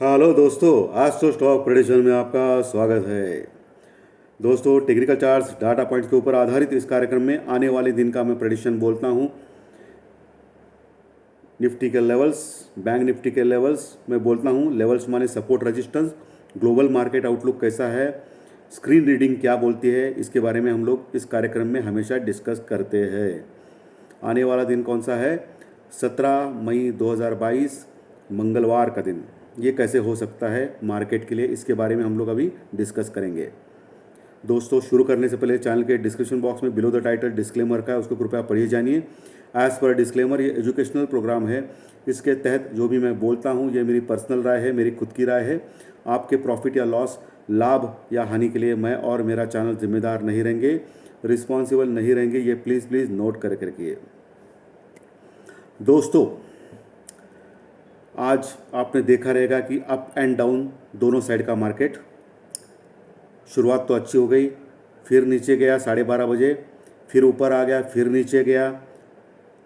Hello दोस्तों, आज तो स्टॉक प्रेडिक्शन में आपका स्वागत है। दोस्तों, टेक्निकल चार्ट्स डाटा पॉइंट्स के ऊपर आधारित इस कार्यक्रम में आने वाले दिन का मैं प्रेडिक्शन बोलता हूं। निफ्टी के लेवल्स, बैंक निफ्टी के लेवल्स मैं बोलता हूं। लेवल्स माने support, resistance. Global market outlook कैसा है, स्क्रीन रीडिंग क्या बोलती है, इसके बारे में हम लोग इस कार्यक्रम में हमेशा डिस्कस करते हैं। आने वाला दिन कौन सा है? 17 मई 2022, मंगलवार का दिन। ये कैसे हो सकता है मार्केट के लिए, इसके बारे में हम लोग अभी डिस्कस करेंगे। दोस्तों, शुरू करने से पहले चैनल के डिस्क्रिप्शन बॉक्स में बिलो द टाइटल डिस्क्लेमर का है, उसको कृपया पढ़िए जानिए। एज पर डिस्क्लेमर, ये एजुकेशनल प्रोग्राम है। इसके तहत जो भी मैं बोलता हूँ ये मेरी पर्सनल राय है, मेरी खुद की राय है। आपके प्रॉफिट या लॉस, लाभ या हानि के लिए मैं और मेरा चैनल जिम्मेदार नहीं रहेंगे, रिस्पॉन्सिबल नहीं रहेंगे। ये प्लीज़ प्लीज़ नोट करके रखिए। दोस्तों, आज आपने देखा रहेगा कि अप एंड डाउन दोनों साइड का मार्केट, शुरुआत तो अच्छी हो गई, फिर नीचे गया 12:30 बजे, फिर ऊपर आ गया, फिर नीचे गया।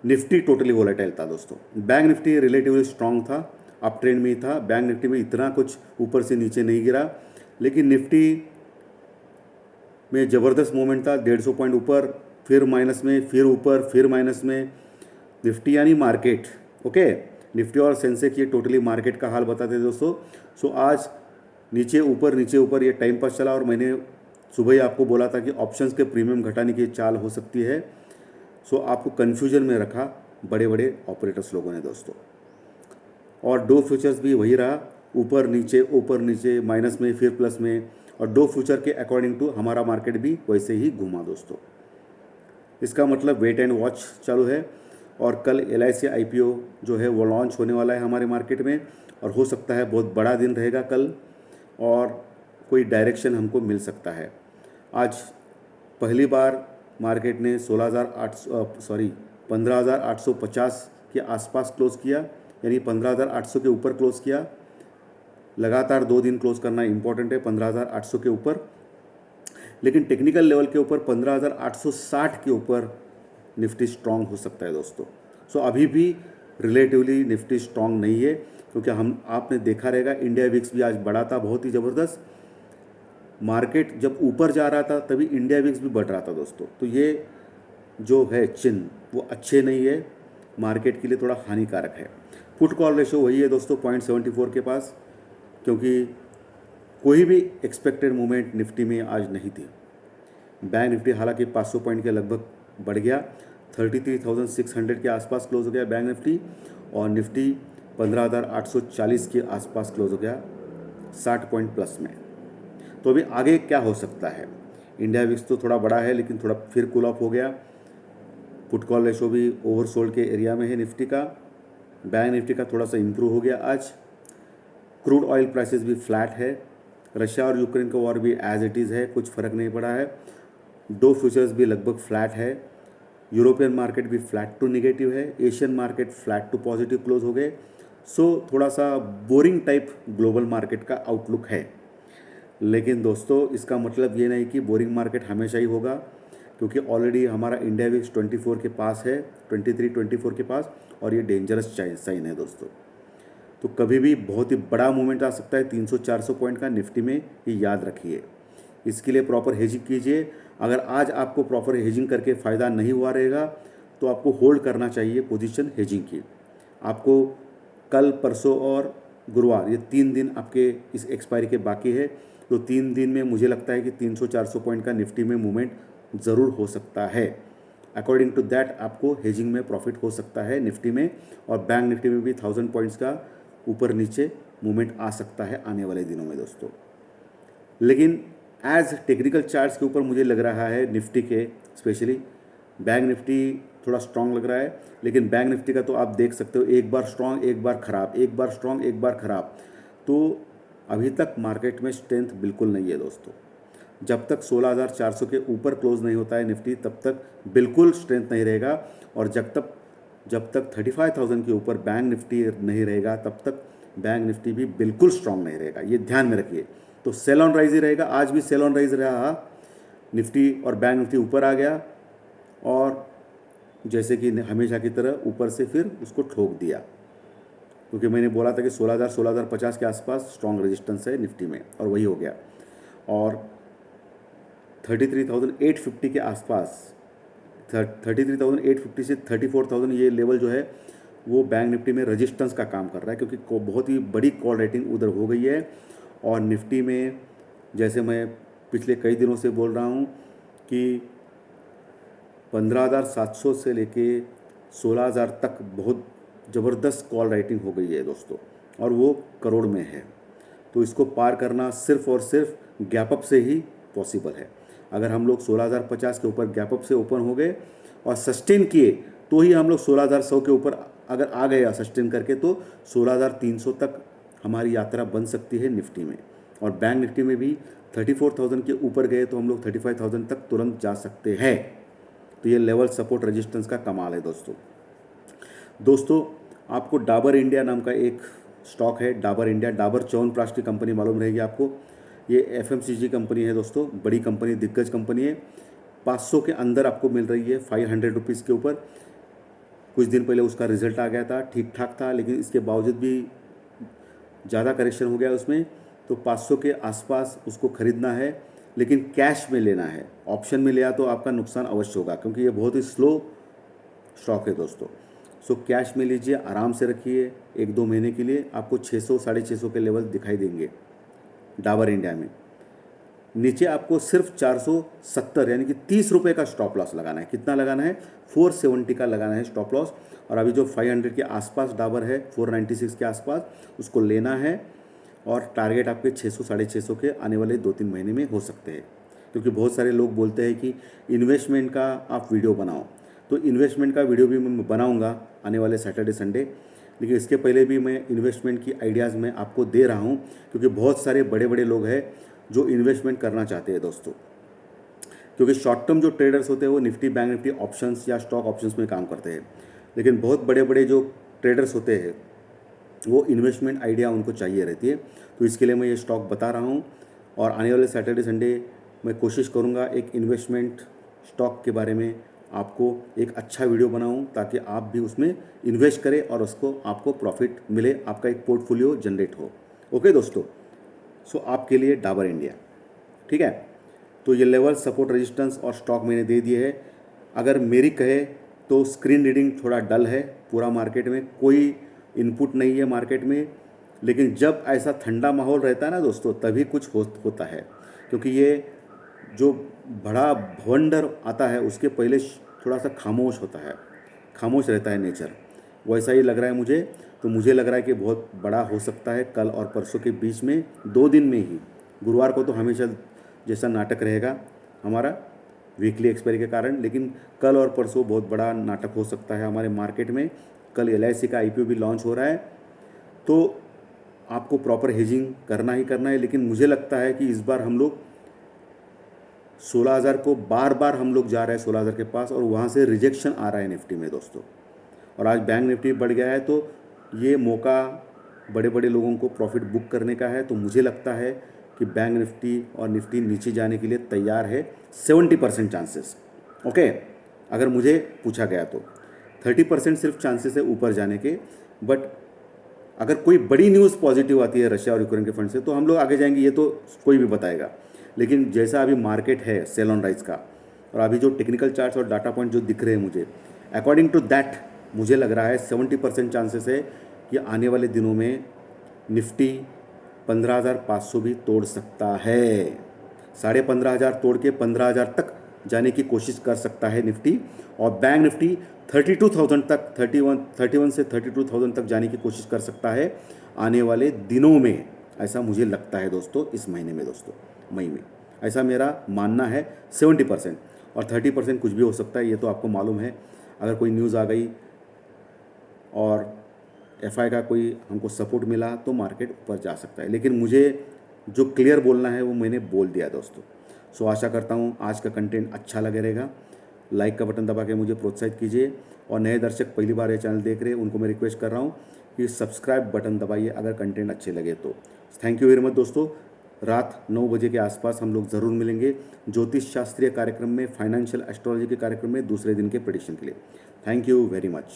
निफ्टी टोटली वोलेटाइल था दोस्तों। बैंक निफ्टी रिलेटिवली स्ट्रांग था, अप ट्रेंड में ही था। बैंक निफ्टी में इतना कुछ ऊपर से नीचे नहीं गिरा, लेकिन निफ्टी में ज़बरदस्त मूवमेंट था। 150 पॉइंट ऊपर, फिर माइनस में, फिर ऊपर, फिर माइनस में। निफ्टी यानी मार्केट, ओके। निफ्टी और सेंसेक्स ये टोटली मार्केट का हाल बताते हैं दोस्तों। सो आज नीचे ऊपर नीचे ऊपर ये टाइम पास चला, और मैंने सुबह ही आपको बोला था कि ऑप्शंस के प्रीमियम घटाने की चाल हो सकती है। सो आपको कन्फ्यूजन में रखा बड़े बड़े ऑपरेटर्स लोगों ने दोस्तों। और दो फ्यूचर्स भी वही रहा, ऊपर नीचे, माइनस में, फिर प्लस में। और दो फ्यूचर के अकॉर्डिंग टू हमारा मार्केट भी वैसे ही घूमा दोस्तों। इसका मतलब वेट एंड वॉच चालू है। और कल LIC IPO जो है वो लॉन्च होने वाला है हमारे मार्केट में, और हो सकता है बहुत बड़ा दिन रहेगा कल, और कोई डायरेक्शन हमको मिल सकता है। आज पहली बार मार्केट ने 15,850 के आसपास क्लोज़ किया, यानी 15,800 के ऊपर क्लोज़ किया। लगातार 2 दिन क्लोज़ करना इंपॉर्टेंट है 15,800 के ऊपर। लेकिन टेक्निकल लेवल के ऊपर 15,860 के ऊपर निफ्टी स्ट्रांग हो सकता है दोस्तों। सो अभी भी रिलेटिवली निफ्टी स्ट्रांग नहीं है, क्योंकि आपने देखा रहेगा इंडिया विक्स भी आज बढ़ा था, बहुत ही ज़बरदस्त। मार्केट जब ऊपर जा रहा था तभी इंडिया विक्स भी बढ़ रहा था दोस्तों। तो ये जो है चिन्ह वो अच्छे नहीं है, मार्केट के लिए थोड़ा हानिकारक है। पुट कॉल रेशो वही है दोस्तों 0.74 के पास, क्योंकि कोई भी एक्सपेक्टेड मूवमेंट निफ्टी में आज नहीं थी। बैंक निफ्टी हालांकि 500 पॉइंट के लगभग बढ़ गया, 33,600 के आसपास क्लोज हो गया बैंक निफ्टी। और निफ्टी 15,840 के आसपास क्लोज हो गया, 60 पॉइंट प्लस में। तो अभी आगे क्या हो सकता है? इंडिया विक्स तो थोड़ा बड़ा है, लेकिन थोड़ा फिर कूल ऑफ हो गया। पुट कॉल रेशो भी ओवरसोल्ड के एरिया में है निफ्टी का। बैंक निफ्टी का थोड़ा सा इम्प्रूव हो गया आज। क्रूड ऑयल प्राइसेस भी फ्लैट है। रशिया और यूक्रेन का वॉर भी एज इट इज़ है, कुछ फ़र्क नहीं पड़ा है। दो फ्यूचर्स भी लगभग फ्लैट है। यूरोपियन मार्केट भी फ्लैट टू निगेटिव है। Asian market flat to positive close हो गए। सो थोड़ा सा बोरिंग टाइप ग्लोबल मार्केट का आउटलुक है। लेकिन दोस्तों, इसका मतलब ये नहीं कि बोरिंग मार्केट हमेशा ही होगा, क्योंकि ऑलरेडी हमारा इंडिया विक्स 24 के पास है, 23-24 के पास, और ये डेंजरस साइन है दोस्तों। तो कभी भी बहुत ही बड़ा मूवमेंट आ सकता है 300-400 पॉइंट का निफ्टी में, ये याद रखिए। इसके लिए प्रॉपर हेजिंग कीजिए। अगर आज आपको प्रॉपर हेजिंग करके फ़ायदा नहीं हुआ रहेगा तो आपको होल्ड करना चाहिए पोजीशन हेजिंग की। आपको कल, परसों और गुरुवार, ये 3 दिन आपके इस एक्सपायरी के बाकी है। तो 3 दिन में मुझे लगता है कि 300-400 पॉइंट का निफ्टी में मूवमेंट ज़रूर हो सकता है। अकॉर्डिंग टू दैट आपको हेजिंग में प्रॉफिट हो सकता है निफ्टी में। और बैंक निफ्टी में भी 1000 पॉइंट्स का ऊपर नीचे मूवमेंट आ सकता है आने वाले दिनों में दोस्तों। लेकिन एज टेक्निकल चार्ट्स के ऊपर मुझे लग रहा है निफ्टी के, स्पेशली बैंक निफ्टी थोड़ा स्ट्रांग लग रहा है। लेकिन बैंक निफ्टी का तो आप देख सकते हो, एक बार स्ट्रांग, एक बार ख़राब, एक बार स्ट्रांग, एक बार ख़राब। तो अभी तक मार्केट में स्ट्रेंथ बिल्कुल नहीं है दोस्तों। जब तक 16,400 के ऊपर क्लोज नहीं होता है निफ्टी, तब तक बिल्कुल स्ट्रेंथ नहीं रहेगा। और जब तक 35,000 के ऊपर बैंक निफ्टी नहीं रहेगा, तब तक बैंक निफ्टी भी बिल्कुल स्ट्रांग नहीं रहेगा। ये ध्यान में रखिए। तो सेल ऑन राइज ही रहेगा। आज भी सेल ऑन राइज रहा, निफ्टी और बैंक निफ्टी ऊपर आ गया, और जैसे कि हमेशा की तरह ऊपर से फिर उसको ठोक दिया। क्योंकि मैंने बोला था कि 16,000 16,050 के आसपास स्ट्रॉन्ग रेजिस्टेंस है निफ्टी में, और वही हो गया। और 33,850 के आसपास, 33,850 से 34,000 ये लेवल जो है वो बैंक निफ्टी में रेजिस्टेंस का काम कर रहा है, क्योंकि बहुत ही बड़ी कॉल रेटिंग उधर हो गई है। और निफ्टी में जैसे मैं पिछले कई दिनों से बोल रहा हूँ कि 15,700 से लेके 16,000 तक बहुत ज़बरदस्त कॉल राइटिंग हो गई है दोस्तों, और वो करोड़ में है। तो इसको पार करना सिर्फ और सिर्फ गैप अप से ही पॉसिबल है। अगर हम लोग 16,050 के ऊपर गैप अप से ओपन हो गए और सस्टेन किए, तो ही हम लोग 16,100 के ऊपर अगर आ गए सस्टेन करके, तो 16,300 तक हमारी यात्रा बन सकती है निफ्टी में। और बैंक निफ्टी में भी 34,000 के ऊपर गए तो हम लोग 35,000 तक तुरंत जा सकते हैं। तो ये लेवल सपोर्ट रेजिस्टेंस का कमाल है दोस्तों। आपको डाबर इंडिया नाम का एक स्टॉक है, डाबर इंडिया, डाबर च्यवनप्राश की कंपनी मालूम रहेगी आपको। ये FMCG कंपनी है दोस्तों, बड़ी कंपनी, दिग्गज कंपनी है। 500 के अंदर आपको मिल रही है, 500 रुपीज़ के ऊपर। कुछ दिन पहले उसका रिजल्ट आ गया था, ठीक ठाक था, लेकिन इसके बावजूद भी ज़्यादा करेक्शन हो गया उसमें। तो 500 के आसपास उसको ख़रीदना है, लेकिन कैश में लेना है। ऑप्शन में लिया तो आपका नुकसान अवश्य होगा, क्योंकि ये बहुत ही स्लो स्टॉक है दोस्तों। सो कैश में लीजिए, आराम से रखिए, 1-2 महीने के लिए आपको 600 650 के लेवल दिखाई देंगे डाबर इंडिया में। नीचे आपको सिर्फ 470 यानी कि 30 रुपये का स्टॉप लॉस लगाना है। कितना लगाना है? 470 का लगाना है स्टॉप लॉस। और अभी जो 500 के आसपास डाबर है, 496 के आसपास, उसको लेना है। और टारगेट आपके 600 650 के आने वाले 2-3 महीने में हो सकते हैं। क्योंकि बहुत सारे लोग बोलते हैं कि इन्वेस्टमेंट का आप वीडियो बनाओ, तो इन्वेस्टमेंट का वीडियो भी मैं बनाऊंगा आने वाले सैटरडे संडे। लेकिन इसके पहले भी मैं इन्वेस्टमेंट की आइडियाज़ मैं आपको दे रहा हूं, क्योंकि बहुत सारे बड़े बड़े लोग हैं जो इन्वेस्टमेंट करना चाहते हैं दोस्तों। क्योंकि शॉर्ट टर्म जो ट्रेडर्स होते हैं वो निफ्टी, बैंक निफ्टी, ऑप्शंस या स्टॉक ऑप्शंस में काम करते हैं। लेकिन बहुत बड़े बड़े जो ट्रेडर्स होते हैं वो इन्वेस्टमेंट आइडिया उनको चाहिए रहती है। तो इसके लिए मैं ये स्टॉक बता रहा हूँ। और आने वाले सैटरडे संडे मैं कोशिश करूँगा एक इन्वेस्टमेंट स्टॉक के बारे में आपको एक अच्छा वीडियो बनाऊं, ताकि आप भी उसमें इन्वेस्ट करें और उसको आपको प्रॉफिट मिले, आपका एक पोर्टफोलियो जनरेट हो। ओके दोस्तों, सो आपके लिए डाबर इंडिया, ठीक है। तो ये लेवल सपोर्ट रेजिस्टेंस और स्टॉक मैंने दे दिए है। अगर मेरी कहे तो स्क्रीन रीडिंग थोड़ा डल है, पूरा मार्केट में कोई इनपुट नहीं है मार्केट में। लेकिन जब ऐसा ठंडा माहौल रहता है ना दोस्तों, तभी कुछ होता है। क्योंकि ये जो बड़ा भवंडर आता है उसके पहले थोड़ा सा खामोश होता है, खामोश रहता है नेचर, वैसा ही लग रहा है मुझे। तो मुझे लग रहा है कि बहुत बड़ा हो सकता है कल और परसों के बीच में, 2 दिन में ही। गुरुवार को तो हमेशा जैसा नाटक रहेगा हमारा वीकली एक्सपायरी के कारण, लेकिन कल और परसों बहुत बड़ा नाटक हो सकता है हमारे मार्केट में। कल LIC का IPO भी लॉन्च हो रहा है, तो आपको प्रॉपर हेजिंग करना ही करना है। लेकिन मुझे लगता है कि इस बार हम लोग 16,000 को बार बार हम लोग जा रहे हैं 16,000 के पास, और वहाँ से रिजेक्शन आ रहा है निफ्टी में दोस्तों। और आज बैंक निफ्टी बढ़ गया है, तो ये मौका बड़े बड़े लोगों को प्रॉफिट बुक करने का है। तो मुझे लगता है कि बैंक निफ्टी और निफ्टी नीचे जाने के लिए तैयार है, 70% चांसेस। ओके, अगर मुझे पूछा गया तो 30% सिर्फ चांसेस है ऊपर जाने के। बट अगर कोई बड़ी न्यूज़ पॉजिटिव आती है रशिया और यूक्रेन के फंड से, तो हम लोग आगे जाएंगे, ये तो कोई भी बताएगा। लेकिन जैसा अभी मार्केट है सेल ऑन राइज का, और अभी जो टेक्निकल चार्ट्स और डाटा पॉइंट जो दिख रहे हैं मुझे, अकॉर्डिंग टू दैट मुझे लग रहा है 70% चांसेस है कि आने वाले दिनों में निफ्टी 15,500 भी तोड़ सकता है। 15,500 तोड़ के 15,000 तक जाने की कोशिश कर सकता है निफ्टी। और बैंक निफ्टी 32,000 तक, 31 से 32,000 तक जाने की कोशिश कर सकता है आने वाले दिनों में। ऐसा मुझे लगता है दोस्तों, इस महीने में दोस्तों, मई में ऐसा मेरा मानना है। 70% और 30% कुछ भी हो सकता है, ये तो आपको मालूम है। अगर कोई न्यूज़ आ गई और FI का कोई हमको सपोर्ट मिला तो मार्केट ऊपर जा सकता है। लेकिन मुझे जो क्लियर बोलना है वो मैंने बोल दिया दोस्तों। सो आशा करता हूँ आज का कंटेंट अच्छा लगे रहेगा। लाइक का बटन दबा के मुझे प्रोत्साहित कीजिए। और नए दर्शक पहली बार ये चैनल देख रहे हैं, उनको मैं रिक्वेस्ट कर रहा हूँ कि सब्सक्राइब बटन दबाइए अगर कंटेंट अच्छे लगे तो। थैंक यू वेरी मच दोस्तों। रात 9 बजे के आसपास हम लोग ज़रूर मिलेंगे ज्योतिष शास्त्रीय कार्यक्रम में, फाइनेंशियल एस्ट्रोलॉजी के कार्यक्रम में, दूसरे दिन के प्रेडिक्शन के लिए। Thank you very much.